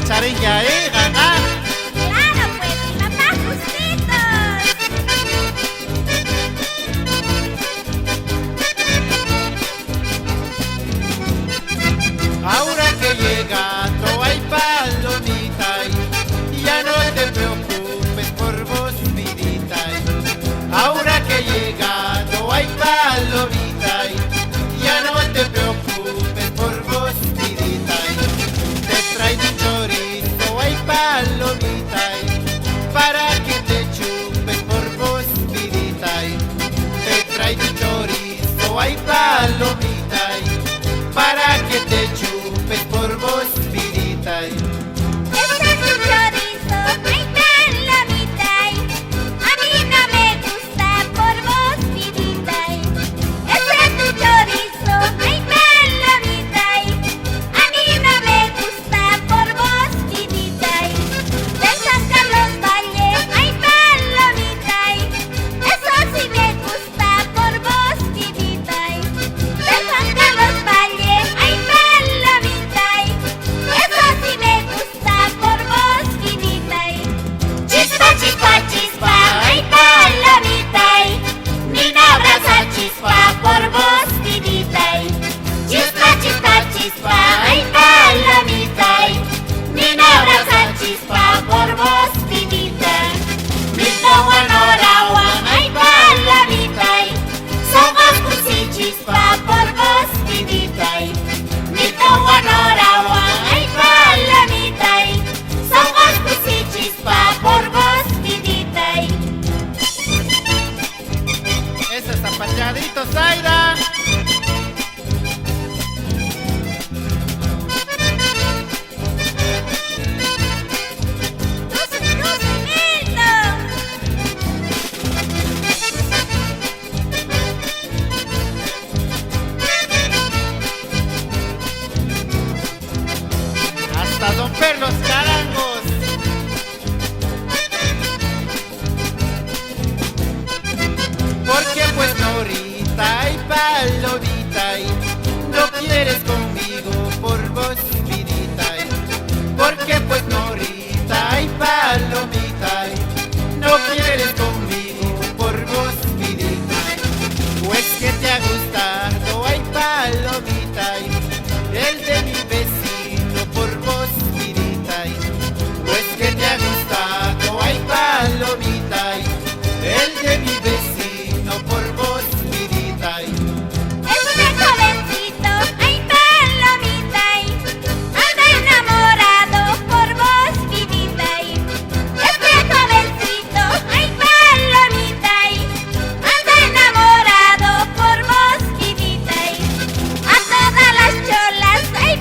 charinga, ganar. Claro, pues, mi papá Justitos. Ahora que llega no hay palomita y ya no te preocupes por vos, vidita. Ahora que llega no hay palomita y ya no te preocupes por vos, vidita. Te trae un chorizo, hay palomita para que te chupes por vos, vidita. Te trae un chorizo, hay palomita para que te chupes por vos, vidita. Ese es tu chorizo, ay, palomita. A mí no me gusta por vos, vidita. Ese es tu chorizo, ay, palomita. A mí no me gusta por vos, vidita. De San Carlos Valle, ay, palomita. Eso sí me gusta por vos, vidita. De San Carlos Valle, ay, palomita. Eso sí me gusta por vos, vidita. Chispa, chispa, chispa, ay, palomita. Nina abraza chispa por vos, vidita. Chispa, chispa, chispa, ay, palomita. Nina abraza chispa por vos, vidita. Mito guanorawa, ay, palomita. Somos cusi chispa por vos, vidita. Mito guanorawa, ay, palomita. Somos cusi chispa por vos, vidita. Ese zapachadito, Zaira. Hasta romper los carangos. Porque pues Norita y palomita no quieres conmigo por vos, vidita. Porque pues Norita y palomita no quieres conmigo por vos, vidita. Pues que te ha gustado, ay, palomita, el de mi vecino por vos, vidita. Pues que te ha gustado, ay, palomita, el de mi vecino por vos, vidita. Este jovencito, ay, palomita. Anda enamorado por vos, vidita. Este jovencito, ay, palomita. Anda enamorado por vos, vidita. A todas las cholas, ay,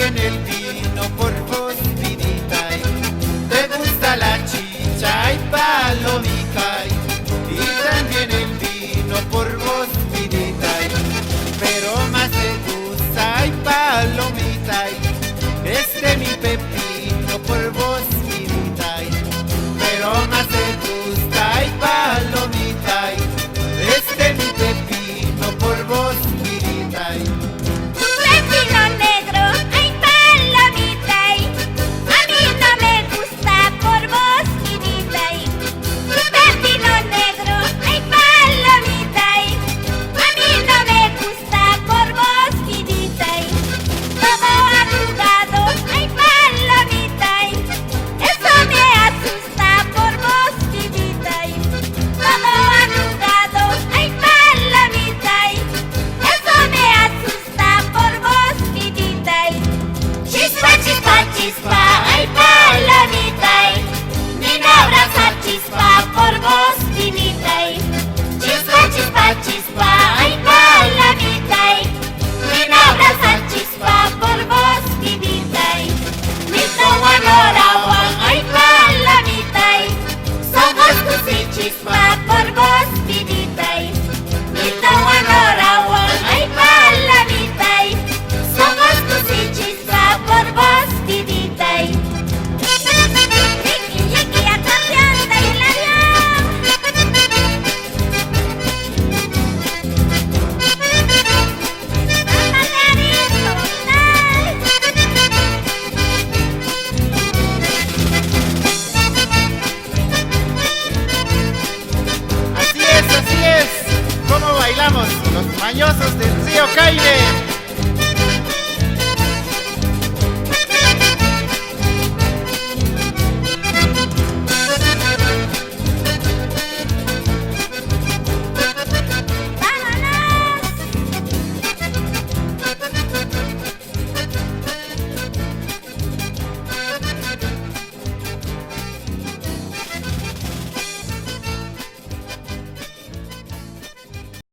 también el vino por vos, vidita. Te gusta la chicha y palomita, y también el vino por vos, vidita. Pero más te gusta y palomita, mi pepino por vos, vidita. Pero más te gusta y palomita, mi pepino por vos, vidita. Pepino negro, ay palomita, a mí no me gusta por vos, vidita. Pepino negro, ay palomita, a mí no me gusta por vos, vidita. Todo arrugado, ay palomita, eso me asusta por vos, vidita. Todo arrugado, ay palomita, eso me asusta por vos, vidita. Chispa, chispa, chispa, ay palomita, mi no abraza chispa por vos, vidita. Chispa, chispa, chispa, ay palomita, mi no abraza chispa por vos, vidita. Mi toguanorawan, ay palomita, somos tus y chispa por vos, vidita. Mi toguanorawan, ay palomita, somos tus y chispa por vos, vidita. Yiki, yiki, acordeón del avión. Margarito, ay. Así es, como bailamos los mañosos del río Caire.